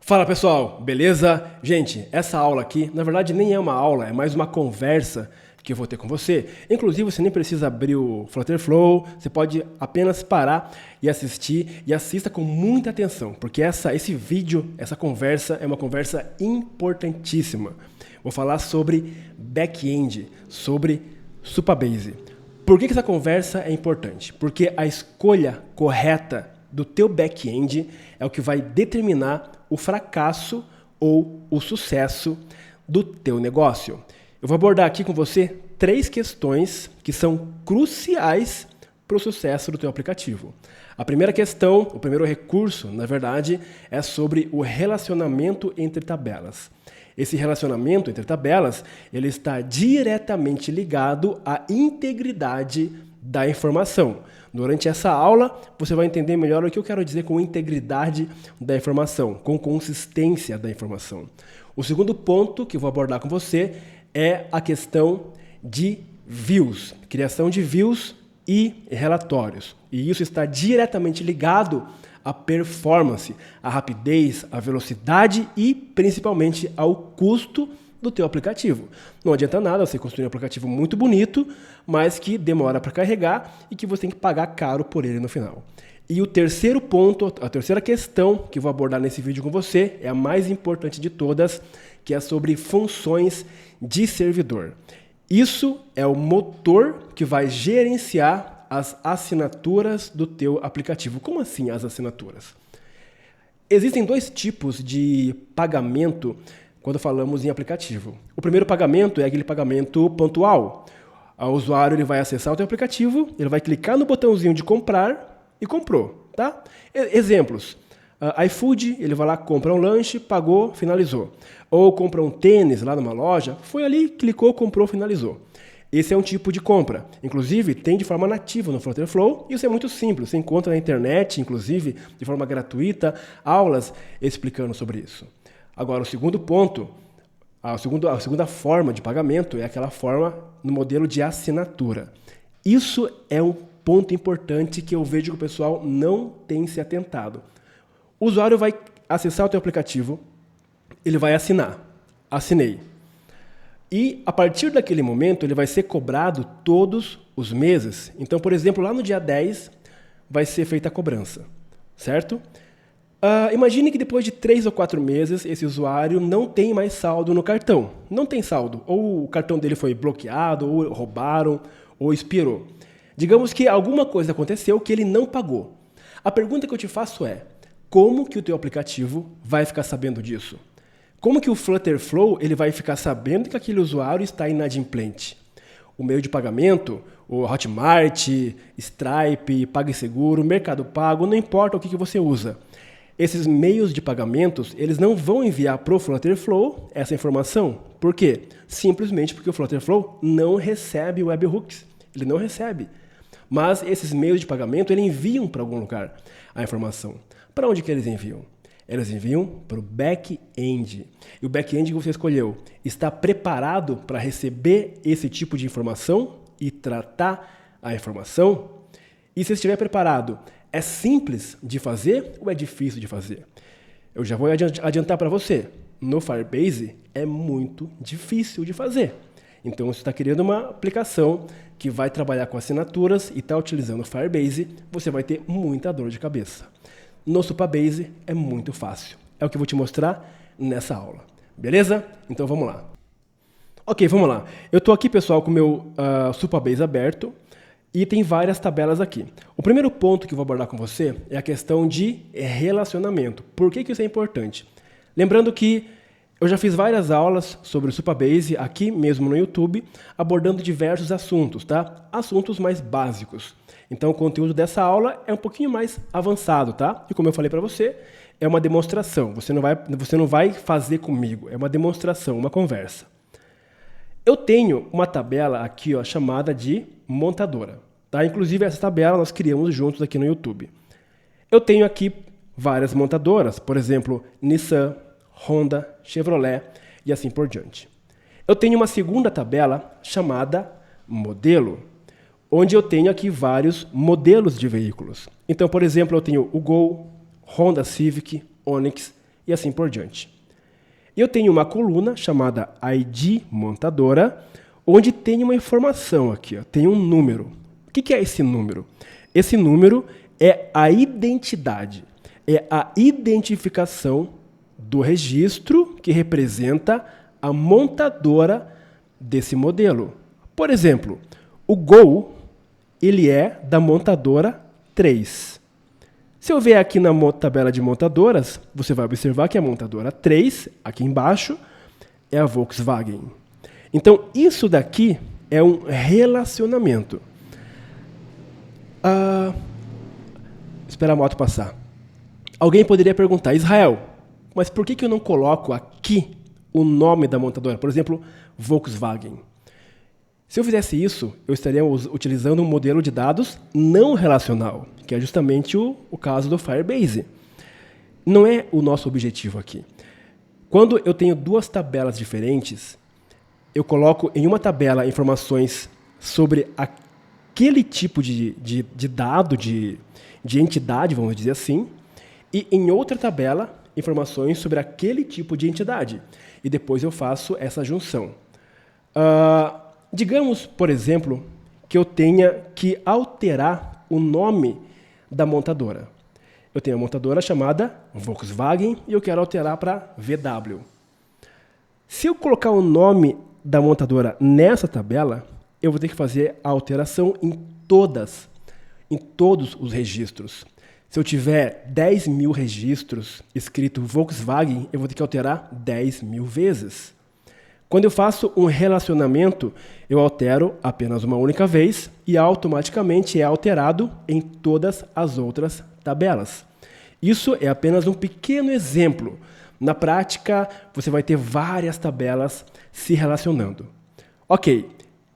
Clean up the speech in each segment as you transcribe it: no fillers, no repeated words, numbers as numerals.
Fala pessoal, beleza? Gente, essa aula aqui, na verdade nem é uma aula, é mais uma conversa que eu vou ter com você. Inclusive você nem precisa abrir o Flutter Flow, você pode apenas parar e assistir, e assista com muita atenção, porque esse vídeo, essa conversa é uma conversa importantíssima. Vou falar sobre back-end, sobre Supabase. Por que essa conversa é importante? Porque a escolha correta do teu back-end é o que vai determinar o fracasso ou o sucesso do teu negócio. Eu vou abordar aqui com você 3 questões que são cruciais para o sucesso do teu aplicativo. A primeira questão, o primeiro recurso, na verdade, é sobre o relacionamento entre tabelas. Esse relacionamento entre tabelas, ele está diretamente ligado à integridade da informação. Durante essa aula, você vai entender melhor o que eu quero dizer com integridade da informação, com consistência da informação. O segundo ponto que eu vou abordar com você é a questão de views, criação de views e relatórios. E isso está diretamente ligado à performance, à rapidez, à velocidade e principalmente ao custo do teu aplicativo. Não adianta nada você construir um aplicativo muito bonito, mas que demora para carregar e que você tem que pagar caro por ele no final. E o terceiro ponto, a terceira questão que eu vou abordar nesse vídeo com você é a mais importante de todas, que é sobre funções de servidor. Isso é o motor que vai gerenciar as assinaturas do teu aplicativo. Como assim as assinaturas? Existem 2 tipos de pagamento quando falamos em aplicativo. O primeiro pagamento é aquele pagamento pontual. O usuário ele vai acessar o teu aplicativo, ele vai clicar no botãozinho de comprar e comprou, tá? Exemplos. iFood, ele vai lá, compra um lanche, pagou, finalizou. Ou compra um tênis lá numa loja, foi ali, clicou, comprou, finalizou. Esse é um tipo de compra. Inclusive, tem de forma nativa no Flutter Flow. Isso é muito simples. Você encontra na internet, inclusive, de forma gratuita, aulas explicando sobre isso. Agora, o segundo ponto, a segunda forma de pagamento é aquela forma no modelo de assinatura. Isso é um ponto importante que eu vejo que o pessoal não tem se atentado. O usuário vai acessar o teu aplicativo, ele vai assinar. Assinei. E, a partir daquele momento, ele vai ser cobrado todos os meses. Então, por exemplo, lá no dia 10, vai ser feita a cobrança, certo? Imagine que depois de 3 ou 4 meses, esse usuário não tem mais saldo no cartão. Não tem saldo. Ou o cartão dele foi bloqueado, ou roubaram, ou expirou. Digamos que alguma coisa aconteceu que ele não pagou. A pergunta que eu te faço é, como que o teu aplicativo vai ficar sabendo disso? Como que o Flutter Flow ele vai ficar sabendo que aquele usuário está inadimplente? O meio de pagamento, o Hotmart, Stripe, PagSeguro, Mercado Pago, não importa o que você usa. Esses meios de pagamentos, eles não vão enviar para o Flutter Flow essa informação. Por quê? Simplesmente porque o Flutter Flow não recebe webhooks. Ele não recebe. Mas esses meios de pagamento, eles enviam para algum lugar a informação. Para onde que eles enviam? Eles enviam para o back-end. E o back-end que você escolheu está preparado para receber esse tipo de informação e tratar a informação? E se estiver preparado, é simples de fazer ou é difícil de fazer? Eu já vou adiantar para você. No Firebase é muito difícil de fazer. Então você está querendo uma aplicação que vai trabalhar com assinaturas e está utilizando o Firebase, você vai ter muita dor de cabeça. No Supabase é muito fácil. É o que eu vou te mostrar nessa aula. Beleza? Então vamos lá. Ok, vamos lá. Eu estou aqui, pessoal, com o meu Supabase aberto. E tem várias tabelas aqui. O primeiro ponto que eu vou abordar com você é a questão de relacionamento. Por que isso é importante? Lembrando que eu já fiz várias aulas sobre o Supabase aqui mesmo no YouTube, abordando diversos assuntos, tá? Assuntos mais básicos. Então o conteúdo dessa aula é um pouquinho mais avançado, tá? E como eu falei para você, é uma demonstração. Você não vai fazer comigo, é uma demonstração, uma conversa. Eu tenho uma tabela aqui, ó, chamada de montadora. Tá? Inclusive, essa tabela nós criamos juntos aqui no YouTube. Eu tenho aqui várias montadoras, por exemplo, Nissan, Honda, Chevrolet e assim por diante. Eu tenho uma segunda tabela chamada modelo, onde eu tenho aqui vários modelos de veículos. Então, por exemplo, eu tenho o Gol, Honda Civic, Onix e assim por diante. Eu tenho uma coluna chamada ID montadora, onde tem uma informação aqui, ó, tem um número. O que é esse número? Esse número é a identidade, é a identificação do registro que representa a montadora desse modelo. Por exemplo, o Gol, ele é da montadora 3. Se eu ver aqui na tabela de montadoras, você vai observar que a montadora 3, aqui embaixo, é a Volkswagen. Então, isso daqui é um relacionamento. Espera a moto passar. Alguém poderia perguntar, Israel, mas por que eu não coloco aqui o nome da montadora? Por exemplo, Volkswagen. Se eu fizesse isso, eu estaria utilizando um modelo de dados não relacional, que é justamente o caso do Firebase. Não é o nosso objetivo aqui. Quando eu tenho duas tabelas diferentes, eu coloco em uma tabela informações sobre aquele tipo de dado, de entidade, vamos dizer assim, e em outra tabela, informações sobre aquele tipo de entidade. E depois eu faço essa junção. Digamos, por exemplo, que eu tenha que alterar o nome da montadora. Eu tenho uma montadora chamada Volkswagen e eu quero alterar para VW. Se eu colocar o nome da montadora nessa tabela, eu vou ter que fazer a alteração em todos os registros. Se eu tiver 10.000 registros escrito Volkswagen, eu vou ter que alterar 10.000 vezes. Quando eu faço um relacionamento, eu altero apenas uma única vez e automaticamente é alterado em todas as outras tabelas. Isso é apenas um pequeno exemplo. Na prática, você vai ter várias tabelas se relacionando. Ok,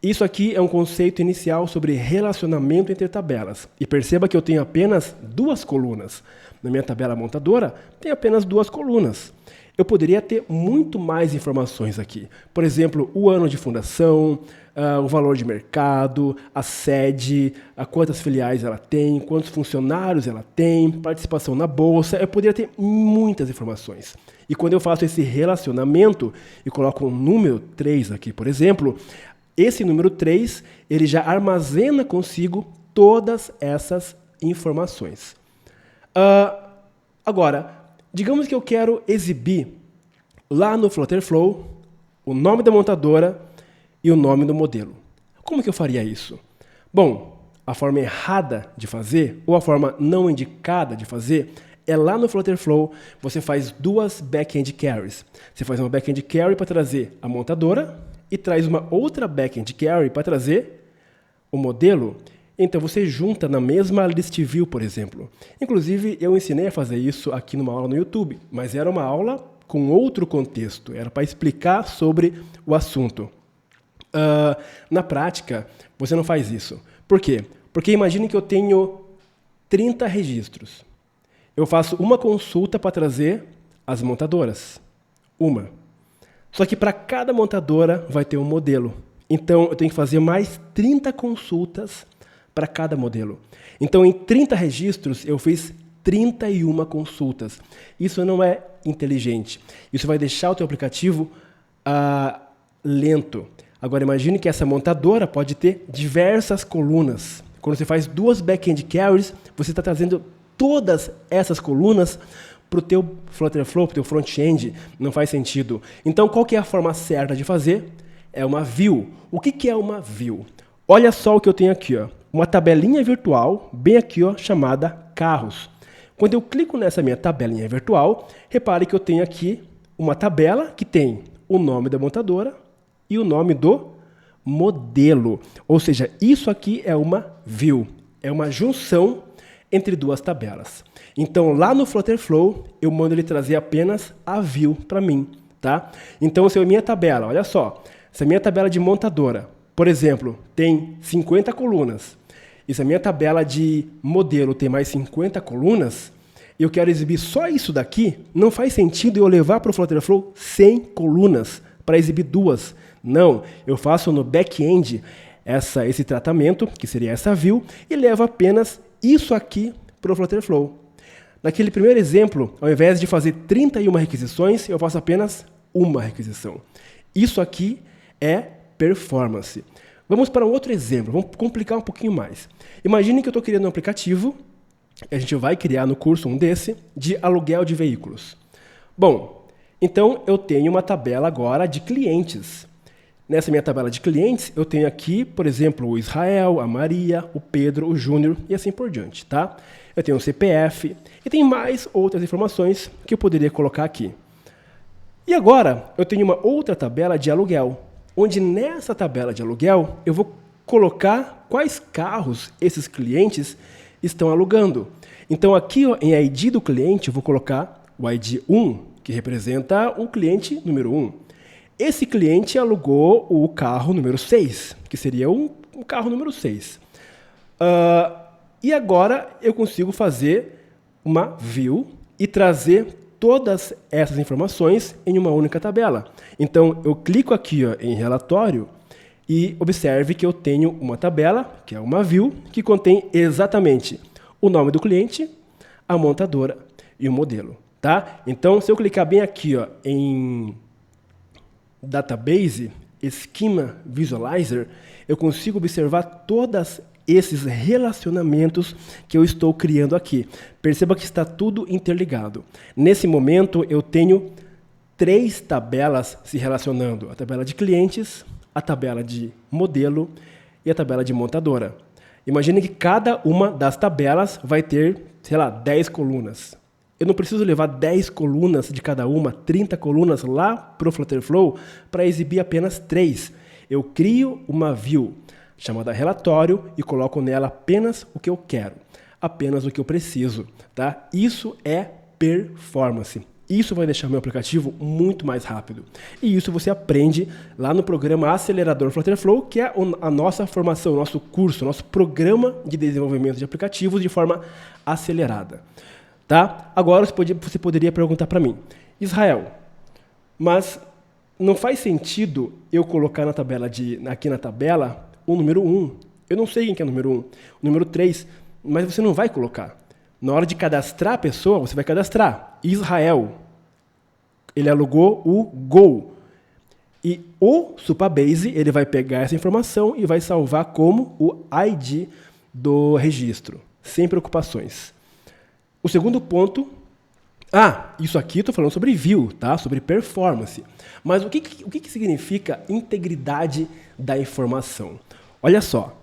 isso aqui é um conceito inicial sobre relacionamento entre tabelas. E perceba que eu tenho apenas duas colunas. Na minha tabela montadora, tem apenas duas colunas. Eu poderia ter muito mais informações aqui. Por exemplo, o ano de fundação, o valor de mercado, a sede, quantas filiais ela tem, quantos funcionários ela tem, participação na bolsa. Eu poderia ter muitas informações. E quando eu faço esse relacionamento e coloco um número 3 aqui, por exemplo, esse número 3 ele já armazena consigo todas essas informações. Agora, digamos que eu quero exibir lá no Flutterflow o nome da montadora e o nome do modelo. Como que eu faria isso? Bom, a forma errada de fazer, ou a forma não indicada de fazer, é lá no Flutterflow você faz duas back-end carries. Você faz uma back-end carry para trazer a montadora e traz uma outra back-end carry para trazer o modelo. Então você junta na mesma list view, por exemplo. Inclusive, eu ensinei a fazer isso aqui numa aula no YouTube, mas era uma aula com outro contexto, era para explicar sobre o assunto. Na prática, você não faz isso. Por quê? Porque imagine que eu tenho 30 registros. Eu faço uma consulta para trazer as montadoras. Uma. Só que para cada montadora vai ter um modelo. Então, eu tenho que fazer mais 30 consultas para cada modelo. Então, em 30 registros, eu fiz 31 consultas. Isso não é inteligente. Isso vai deixar o teu aplicativo lento. Agora, imagine que essa montadora pode ter diversas colunas. Quando você faz duas back-end carries, você está trazendo todas essas colunas para o teu Flutterflow, para o teu front-end. Não faz sentido. Então, qual que é a forma certa de fazer? É uma view. O que é uma view? Olha só o que eu tenho aqui, ó. Uma tabelinha virtual, bem aqui, ó, chamada carros. Quando eu clico nessa minha tabelinha virtual, repare que eu tenho aqui uma tabela que tem o nome da montadora e o nome do modelo. Ou seja, isso aqui é uma view, é uma junção entre duas tabelas. Então, lá no Flutterflow, eu mando ele trazer apenas a view para mim, tá? Então, se a minha tabela, olha só, se a minha tabela de montadora, por exemplo, tem 50 colunas, e se a minha tabela de modelo tem mais 50 colunas, eu quero exibir só isso daqui, não faz sentido eu levar para o Flutterflow 100 colunas para exibir duas. Não, eu faço no back-end esse tratamento, que seria essa view, e levo apenas isso aqui para o Flutterflow. Naquele primeiro exemplo, ao invés de fazer 31 requisições, eu faço apenas uma requisição. Isso aqui é performance. Vamos para um outro exemplo, vamos complicar um pouquinho mais. Imagine que eu estou criando um aplicativo, a gente vai criar no curso um desse, de aluguel de veículos. Bom, então eu tenho uma tabela agora de clientes. Nessa minha tabela de clientes, eu tenho aqui, por exemplo, o Israel, a Maria, o Pedro, o Júnior e assim por diante, tá? Eu tenho o CPF e tem mais outras informações que eu poderia colocar aqui. E agora, eu tenho uma outra tabela de aluguel, onde nessa tabela de aluguel eu vou colocar quais carros esses clientes estão alugando. Então aqui ó, em ID do cliente eu vou colocar o ID 1, que representa o cliente número 1. Esse cliente alugou o carro número 6, que seria o carro número 6. E agora eu consigo fazer uma view e trazer todas essas informações em uma única tabela. Então eu clico aqui ó, em relatório e observe que eu tenho uma tabela, que é uma view, que contém exatamente o nome do cliente, a montadora e o modelo. Tá? Então se eu clicar bem aqui ó, em Database, Schema Visualizer, eu consigo observar todos esses relacionamentos que eu estou criando aqui. Perceba que está tudo interligado. Nesse momento, eu tenho 3 tabelas se relacionando. A tabela de clientes, a tabela de modelo e a tabela de montadora. Imagine que cada uma das tabelas vai ter, sei lá, 10 colunas. Eu não preciso levar 10 colunas de cada uma, 30 colunas lá para o Flutterflow para exibir apenas 3. Eu crio uma view chamada relatório e coloco nela apenas o que eu quero, apenas o que eu preciso. Tá? Isso é performance. Isso vai deixar meu aplicativo muito mais rápido. E isso você aprende lá no programa Acelerador Flutterflow, que é a nossa formação, nosso curso, nosso programa de desenvolvimento de aplicativos de forma acelerada. Tá? Agora você poderia perguntar para mim, Israel, mas não faz sentido eu colocar na tabela aqui na tabela o número 1. Eu não sei quem que é o número 1, o número 3, mas você não vai colocar. Na hora de cadastrar a pessoa, você vai cadastrar Israel. Ele alugou o Gol. E o Supabase, ele vai pegar essa informação e vai salvar como o ID do registro, sem preocupações. O segundo ponto... isso aqui eu estou falando sobre view, tá? Sobre performance. Mas o que significa integridade da informação? Olha só.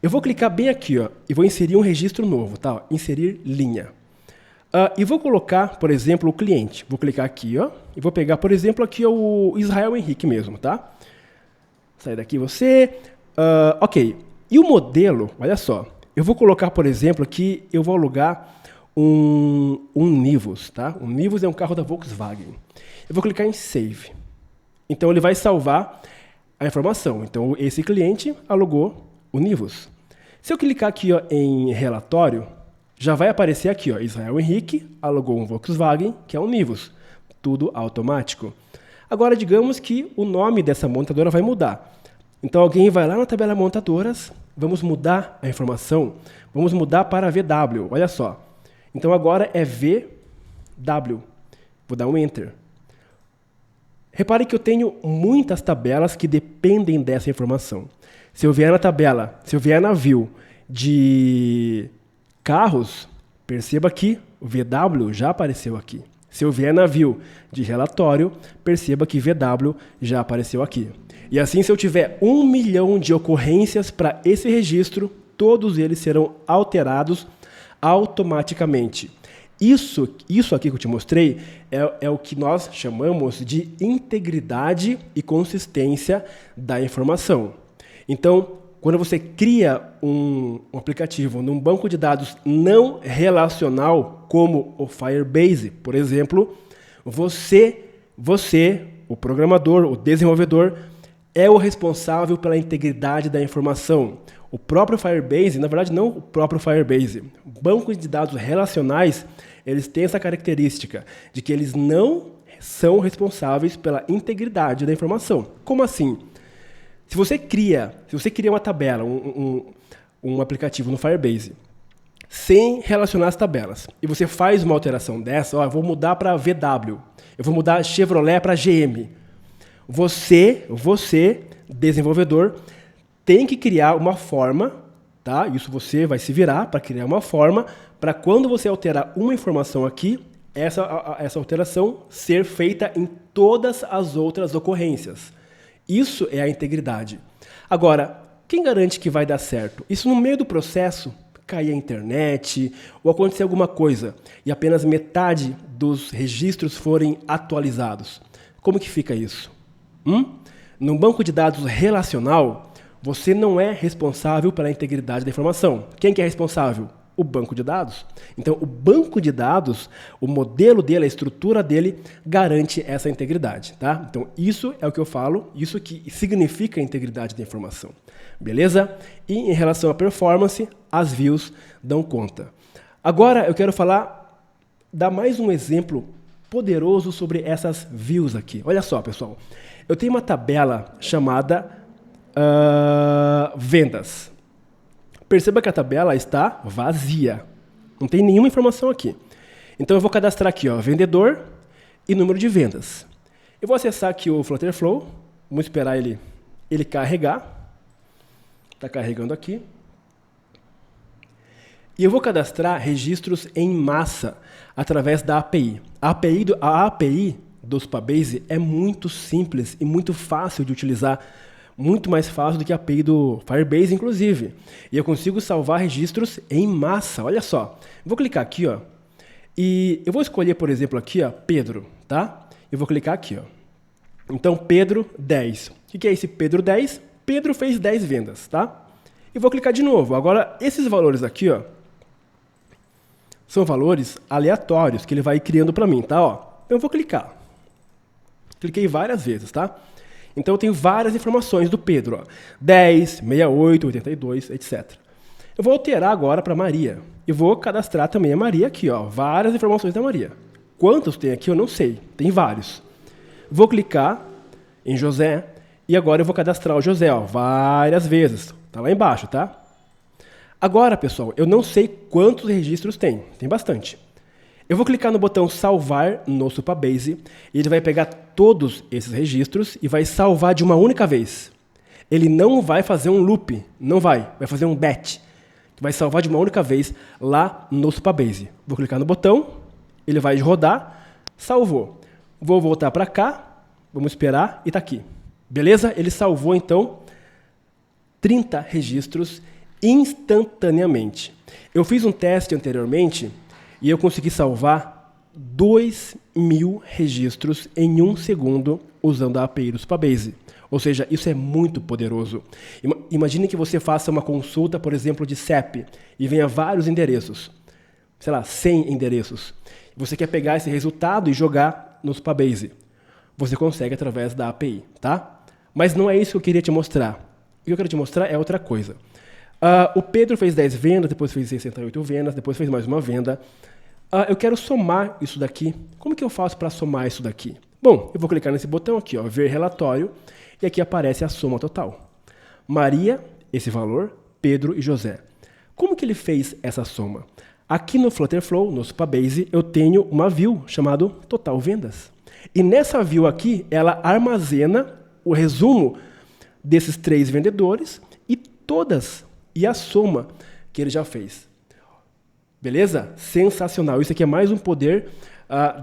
Eu vou clicar bem aqui ó, e vou inserir um registro novo, tá? Inserir linha. E vou colocar, por exemplo, o cliente. Vou clicar aqui ó, e vou pegar, por exemplo, aqui o Israel Henrique mesmo, tá? Sai daqui você. Ok. E o modelo, olha só. Eu vou colocar, por exemplo, aqui, eu vou alugar um Nivus, tá? Um Nivus é um carro da Volkswagen. Eu vou clicar em Save. Então ele vai salvar a informação. Então esse cliente alugou o Nivus. Se eu clicar aqui ó, em relatório, já vai aparecer aqui, ó, Israel Henrique alugou um Volkswagen, que é um Nivus. Tudo automático. Agora digamos que o nome dessa montadora vai mudar. Então alguém vai lá na tabela montadoras, vamos mudar a informação, vamos mudar para VW, olha só. Então agora é VW. Vou dar um Enter. Repare que eu tenho muitas tabelas que dependem dessa informação. Se eu vier na tabela, se eu vier na view de carros, perceba que o VW já apareceu aqui. Se eu vier na view de relatório, perceba que VW já apareceu aqui. E assim, se eu tiver 1 milhão de ocorrências para esse registro, todos eles serão alterados automaticamente. Isso aqui que eu te mostrei é o que nós chamamos de integridade e consistência da informação. Então, quando você cria um aplicativo num banco de dados não relacional, como o Firebase, por exemplo, você, o programador, o desenvolvedor, é o responsável pela integridade da informação. O próprio Firebase, na verdade não o próprio Firebase, bancos de dados relacionais, eles têm essa característica de que eles não são responsáveis pela integridade da informação. Como assim? Se você cria uma tabela, um aplicativo no Firebase, sem relacionar as tabelas. E você faz uma alteração dessa, ó, eu vou mudar para VW, eu vou mudar Chevrolet para GM. Você, desenvolvedor, tem que criar uma forma, tá? Isso você vai se virar para criar uma forma para quando você alterar uma informação aqui, essa alteração ser feita em todas as outras ocorrências. Isso é a integridade. Agora, quem garante que vai dar certo? Isso no meio do processo, cair a internet ou acontecer alguma coisa e apenas metade dos registros forem atualizados. Como que fica isso? Num banco de dados relacional, você não é responsável pela integridade da informação. Quem que é responsável? O banco de dados. Então, o banco de dados, o modelo dele, a estrutura dele, garante essa integridade. Tá? Então, isso é o que eu falo, isso que significa a integridade da informação. Beleza? E em relação à performance, as views dão conta. Agora, eu quero dar mais um exemplo poderoso sobre essas views aqui. Olha só, pessoal. Eu tenho uma tabela chamada vendas. Perceba que a tabela está vazia. Não tem nenhuma informação aqui. Então eu vou cadastrar aqui, ó, vendedor e número de vendas. Eu vou acessar aqui o Flutter Flow. Vamos esperar ele carregar. Está carregando aqui. E eu vou cadastrar registros em massa através da API. A API do Supabase é muito simples e muito fácil de utilizar. Muito mais fácil do que a API do Firebase, inclusive. E eu consigo salvar registros em massa. Olha só. Eu vou clicar aqui, ó. E eu vou escolher, por exemplo, aqui, ó, Pedro, tá? Eu vou clicar aqui, ó. Então, Pedro 10. O que é esse Pedro 10? Pedro fez 10 vendas, tá? E vou clicar de novo. Agora, esses valores aqui, ó, são valores aleatórios que ele vai criando para mim, tá? Ó, eu vou clicar. Cliquei várias vezes, tá? Então, eu tenho várias informações do Pedro. Ó. 10, 68, 82, etc. Eu vou alterar agora para Maria. E vou cadastrar também a Maria aqui. Ó, várias informações da Maria. Quantos tem aqui eu não sei. Tem vários. Vou clicar em José. E agora eu vou cadastrar o José. Ó, várias vezes. Está lá embaixo, tá? Agora, pessoal, eu não sei quantos registros tem. Tem bastante. Eu vou clicar no botão salvar no Supabase e ele vai pegar todos esses registros e vai salvar de uma única vez. Ele não vai fazer um loop, não vai fazer um batch. Vai salvar de uma única vez lá no Supabase. Vou clicar no botão, ele vai rodar, salvou. Vou voltar para cá, vamos esperar e está aqui. Beleza? Ele salvou então 30 registros instantaneamente. Eu fiz um teste anteriormente e eu consegui salvar 2.000 registros em 1 segundo usando a API do Supabase. Ou seja, isso é muito poderoso. Imagine que você faça uma consulta, por exemplo, de CEP e venha vários endereços. Sei lá, 100 endereços. Você quer pegar esse resultado e jogar no Supabase. Você consegue através da API, tá? Mas não é isso que eu queria te mostrar. O que eu quero te mostrar é outra coisa. O Pedro fez 10 vendas, depois fez 68 vendas, depois fez mais uma venda. Eu quero somar isso daqui. Como que eu faço para somar isso daqui? Bom, eu vou clicar nesse botão aqui, ó, ver relatório, e aqui aparece a soma total. Maria, esse valor, Pedro e José. Como que ele fez essa soma? Aqui no Flutter Flow, no Supabase, eu tenho uma view chamada Total Vendas. E nessa view aqui, ela armazena o resumo desses 3 vendedores e a soma que ele já fez. Beleza? Sensacional. Isso aqui é mais um poder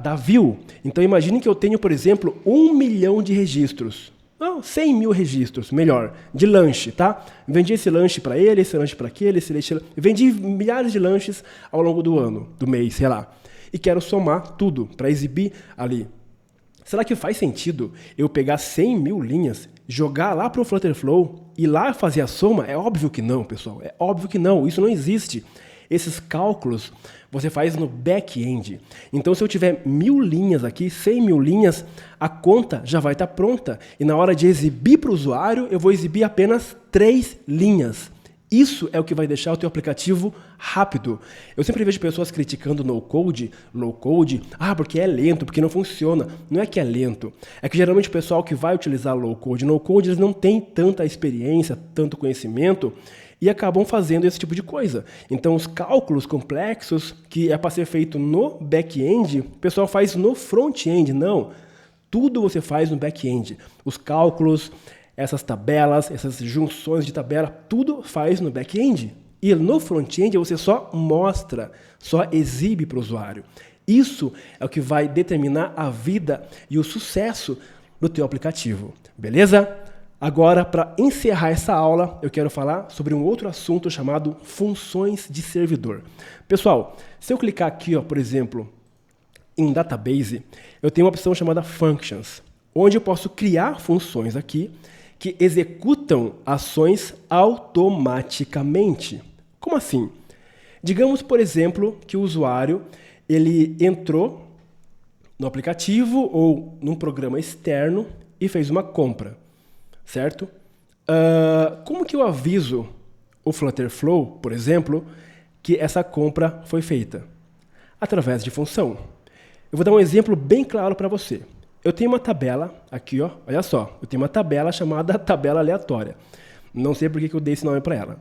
da view. Então, imagine que eu tenho, por exemplo, 1 milhão de registros. Não, 100 mil registros, melhor, de lanche, tá? Vendi esse lanche para ele, esse lanche para aquele, esse lanche... Vendi milhares de lanches ao longo do ano, do mês, sei lá. E quero somar tudo para exibir ali. Será que faz sentido eu pegar 100 mil linhas, jogar lá para o Flutter Flow e lá fazer a soma? É óbvio que não, pessoal. É óbvio que não. Isso não existe. Esses cálculos você faz no back-end. Então, se eu tiver 1000 linhas aqui, 100 mil linhas, a conta já vai estar pronta. E na hora de exibir para o usuário, eu vou exibir apenas 3 linhas. Isso é o que vai deixar o teu aplicativo rápido. Eu sempre vejo pessoas criticando no-code, low-code, porque é lento, porque não funciona. Não é que é lento. É que geralmente o pessoal que vai utilizar low-code, no-code, eles não têm tanta experiência, tanto conhecimento e acabam fazendo esse tipo de coisa. Então, os cálculos complexos, que é para ser feito no back-end, o pessoal faz no front-end. Não. Tudo você faz no back-end. Os cálculos, essas tabelas, essas junções de tabela, tudo faz no back-end. E no front-end você só mostra, só exibe para o usuário. Isso é o que vai determinar a vida e o sucesso do teu aplicativo. Beleza? Agora, para encerrar essa aula, eu quero falar sobre um outro assunto chamado funções de servidor. Pessoal, se eu clicar aqui, por exemplo, em Database, eu tenho uma opção chamada Functions, onde eu posso criar funções aqui que executam ações automaticamente. Como assim? Digamos, por exemplo, que o usuário ele entrou no aplicativo ou num programa externo e fez uma compra, certo? Como que eu aviso o Flutterflow, por exemplo, que essa compra foi feita? Através de função. Eu vou dar um exemplo bem claro para você. Eu tenho uma tabela aqui, olha só. Eu tenho uma tabela chamada tabela aleatória. Não sei por que eu dei esse nome para ela.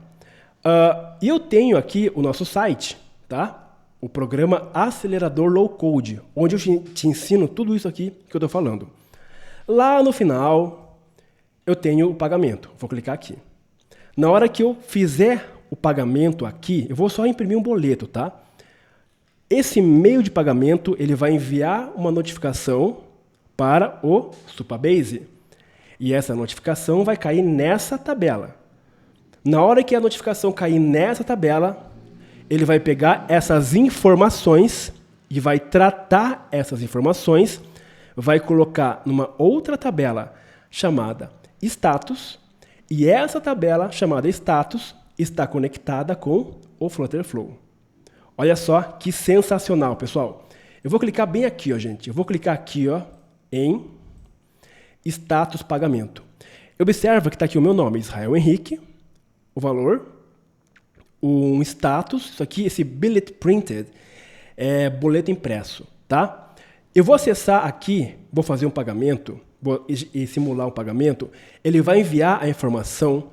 E eu tenho aqui o nosso site, tá? O programa Acelerador Low Code, onde eu te ensino tudo isso aqui que eu estou falando. Lá no final, eu tenho o pagamento. Vou clicar aqui. Na hora que eu fizer o pagamento aqui, eu vou só imprimir um boleto, tá? Esse meio de pagamento, ele vai enviar uma notificação para o Supabase. E essa notificação vai cair nessa tabela. Na hora que a notificação cair nessa tabela, ele vai pegar essas informações e vai tratar essas informações, vai colocar numa outra tabela chamada status, e essa tabela chamada status está conectada com o Flutterflow. Olha só que sensacional, pessoal. Eu vou clicar bem aqui, gente. Eu vou clicar aqui, em status pagamento. Observa que está aqui o meu nome, Israel Henrique, o valor, um status, isso aqui, esse billet printed, é boleto impresso, tá? Eu vou acessar aqui, vou fazer um pagamento, vou simular um pagamento, ele vai enviar a informação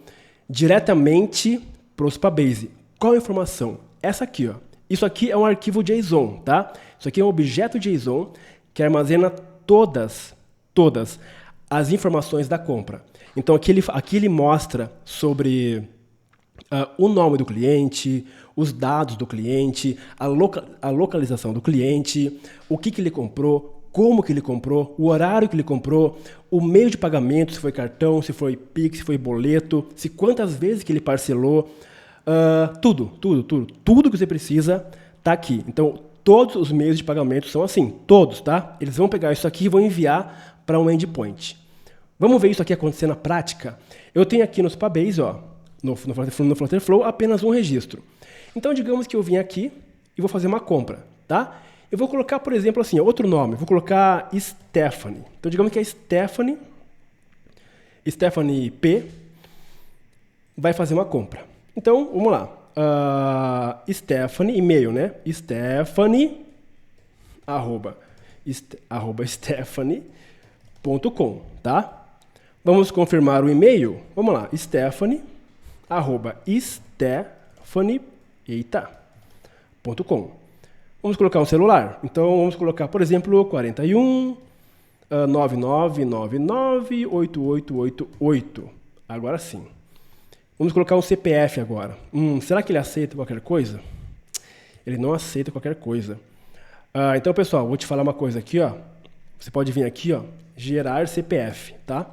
diretamente para o Supabase. Qual a informação? Essa aqui, Isso aqui é um arquivo JSON, tá? Isso aqui é um objeto JSON que armazena todas as informações da compra. Então, aqui ele mostra sobre o nome do cliente, os dados do cliente, a localização do cliente, o que ele comprou, como que ele comprou, o horário que ele comprou, o meio de pagamento, se foi cartão, se foi Pix, se foi boleto, se quantas vezes que ele parcelou, tudo que você precisa está aqui. Então, todos os meios de pagamento são assim, todos, tá? Eles vão pegar isso aqui e vão enviar para um endpoint. Vamos ver isso aqui acontecer na prática? Eu tenho aqui no Supabase, no Flutterflow, apenas um registro. Então, digamos que eu vim aqui e vou fazer uma compra, tá? Eu vou colocar, por exemplo, assim, outro nome. Vou colocar Stephanie. Então, digamos que a Stephanie P vai fazer uma compra. Então, vamos lá. Stephanie, e-mail, né? Stephanie, Stephanie.com, tá? Vamos confirmar o e-mail? Vamos lá. Stephanie.com. Vamos colocar um celular? Então, vamos colocar, por exemplo, 41 9999 8888. Agora sim. Vamos colocar um CPF agora. Será que ele aceita qualquer coisa? Ele não aceita qualquer coisa. Então, pessoal, vou te falar uma coisa aqui, Você pode vir aqui, gerar CPF, tá?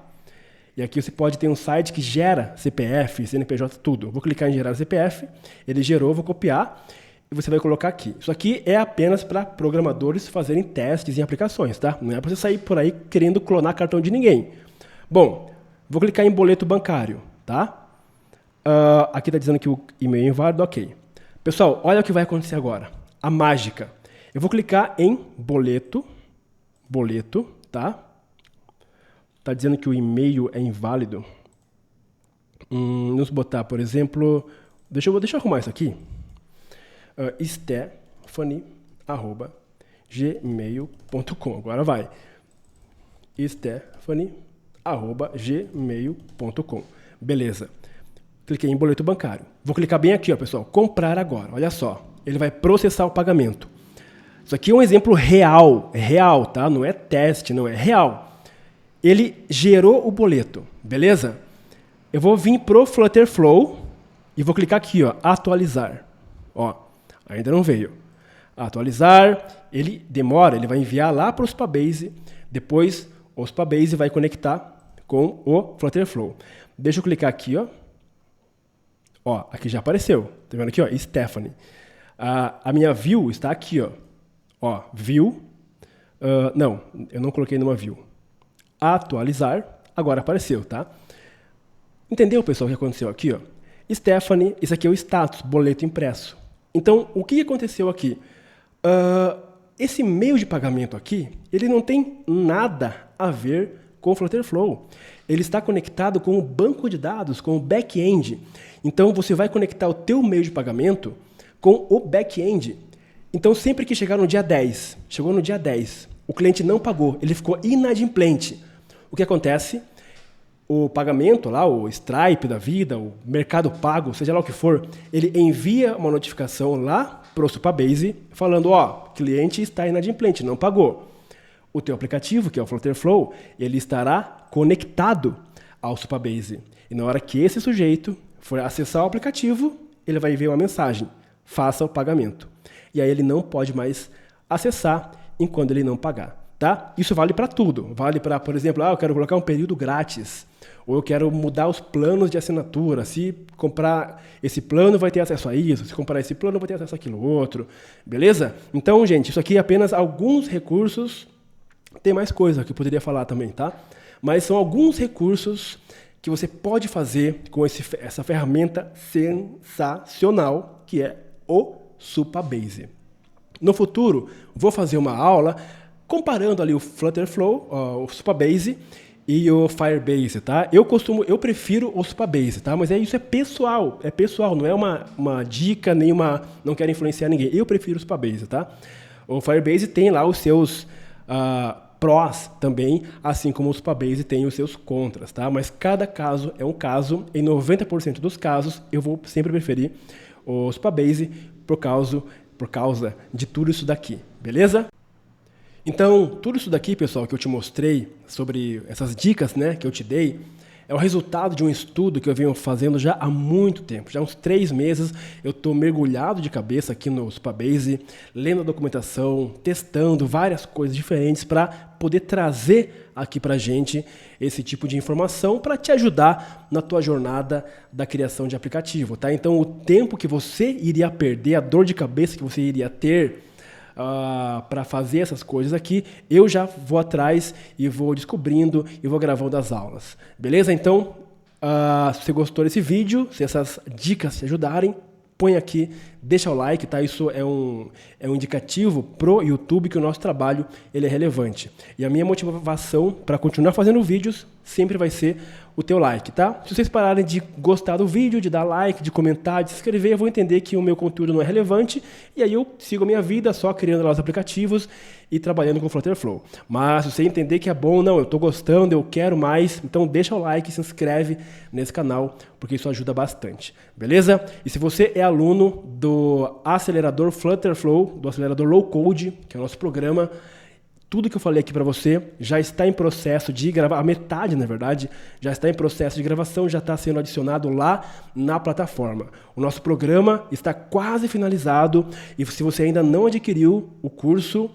E aqui você pode ter um site que gera CPF, CNPJ, tudo. Eu vou clicar em gerar CPF, ele gerou, vou copiar e você vai colocar aqui. Isso aqui é apenas para programadores fazerem testes em aplicações, tá? Não é para você sair por aí querendo clonar cartão de ninguém. Bom, vou clicar em boleto bancário, tá? Aqui está dizendo que o e-mail é inválido, ok. Pessoal, olha o que vai acontecer agora. A mágica. Eu vou clicar em boleto, tá? Está dizendo que o e-mail é inválido. Vamos botar, por exemplo, Deixa eu arrumar isso aqui. Stephanie@gmail.com. Agora vai. Stephanie@gmail.com. Beleza. Cliquei em boleto bancário. Vou clicar bem aqui, ó, pessoal. Comprar agora. Olha só. Ele vai processar o pagamento. Isso aqui é um exemplo real. É real, tá? Não é teste, não é real. Ele gerou o boleto. Beleza? Eu vou vir pro Flutter Flow e vou clicar aqui, ó, atualizar. Ó, ainda não veio. Atualizar, ele demora, ele vai enviar lá para o Supabase, depois o Supabase vai conectar com o Flutter Flow. Deixa eu clicar aqui, ó. Ó, aqui já apareceu. Tá vendo aqui, ó, Stephanie. A minha view está aqui, ó. Ó, view. Não, eu não coloquei numa view. Atualizar, agora apareceu, tá? Entendeu, pessoal, o que aconteceu aqui, ó? Stephanie, isso aqui é o status, boleto impresso. Então, o que aconteceu aqui? Esse meio de pagamento aqui, ele não tem nada a ver com o Flutter Flow. Ele está conectado com o banco de dados, com o back-end. Então, você vai conectar o teu meio de pagamento com o back-end. Então, sempre que chegar no dia 10, chegou no dia 10, o cliente não pagou, ele ficou inadimplente. O que acontece? O pagamento lá, o Stripe da vida, o Mercado Pago, seja lá o que for, ele envia uma notificação lá para o Supabase falando, ó, cliente está inadimplente, não pagou. O teu aplicativo, que é o Flutter Flow, ele estará conectado ao Supabase. E na hora que esse sujeito for acessar o aplicativo, ele vai ver uma mensagem, faça o pagamento. E aí ele não pode mais acessar enquanto ele não pagar. Tá? Isso vale para tudo. Vale para, por exemplo, eu quero colocar um período grátis. Ou eu quero mudar os planos de assinatura. Se comprar esse plano, vai ter acesso a isso. Se comprar esse plano, vai ter acesso àquilo outro. Beleza? Então, gente, isso aqui é apenas alguns recursos. Tem mais coisa que eu poderia falar também, tá? Mas são alguns recursos que você pode fazer com essa ferramenta sensacional que é o Supabase. No futuro, vou fazer uma aula comparando ali o Flutter Flow, o Supabase e o Firebase, tá? Eu prefiro o Supabase, tá? Mas isso é pessoal, não é uma dica, não quero influenciar ninguém. Eu prefiro o Supabase, tá? O Firebase tem lá os seus prós também, assim como o Supabase tem os seus contras, tá? Mas cada caso é um caso, em 90% dos casos eu vou sempre preferir o Supabase por causa de tudo isso daqui, beleza? Então, tudo isso daqui, pessoal, que eu te mostrei sobre essas dicas, né, que eu te dei, é o resultado de um estudo que eu venho fazendo já há muito tempo. Já há uns 3 meses eu estou mergulhado de cabeça aqui no Supabase, lendo a documentação, testando várias coisas diferentes para poder trazer aqui para a gente esse tipo de informação para te ajudar na tua jornada da criação de aplicativo. Tá? Então, o tempo que você iria perder, a dor de cabeça que você iria ter para fazer essas coisas aqui, eu já vou atrás e vou descobrindo e vou gravando as aulas. Beleza? Então, se você gostou desse vídeo, se essas dicas te ajudarem, põe aqui, deixa o like, tá? Isso é um indicativo pro YouTube que o nosso trabalho ele é relevante. E a minha motivação para continuar fazendo vídeos sempre vai ser o teu like, tá? Se vocês pararem de gostar do vídeo, de dar like, de comentar, de se inscrever, eu vou entender que o meu conteúdo não é relevante e aí eu sigo a minha vida só criando lá os aplicativos e trabalhando com o Flutter Flow. Mas se você entender que é bom, não, eu estou gostando, eu quero mais, então deixa o like, se inscreve nesse canal, porque isso ajuda bastante, beleza? E se você é aluno do acelerador Flutter Flow, do acelerador Low Code, que é o nosso programa, tudo que eu falei aqui para você já está em processo de gravar, a metade, na verdade, já está em processo de gravação, já está sendo adicionado lá na plataforma. O nosso programa está quase finalizado e se você ainda não adquiriu o curso,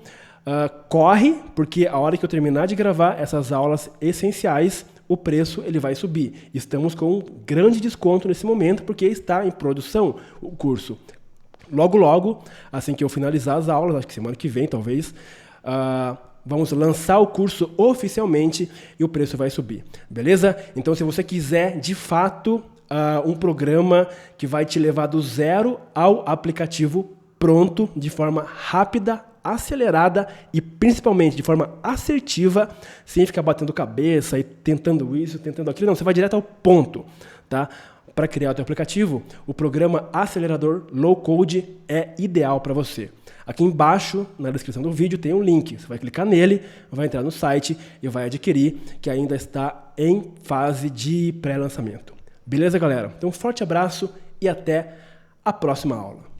corre, porque a hora que eu terminar de gravar essas aulas essenciais, o preço ele vai subir. Estamos com um grande desconto nesse momento, porque está em produção o curso. Logo, logo, assim que eu finalizar as aulas, acho que semana que vem, talvez, vamos lançar o curso oficialmente e o preço vai subir, beleza? Então, se você quiser, de fato, um programa que vai te levar do zero ao aplicativo pronto, de forma rápida, acelerada e principalmente de forma assertiva, sem ficar batendo cabeça e tentando isso, tentando aquilo, não, você vai direto ao ponto, tá? para criar o teu aplicativo, o programa Acelerador Low Code é ideal para você. Aqui embaixo, na descrição do vídeo, tem um link. Você vai clicar nele, vai entrar no site e vai adquirir, que ainda está em fase de pré-lançamento. Beleza, galera? Então, um forte abraço e até a próxima aula.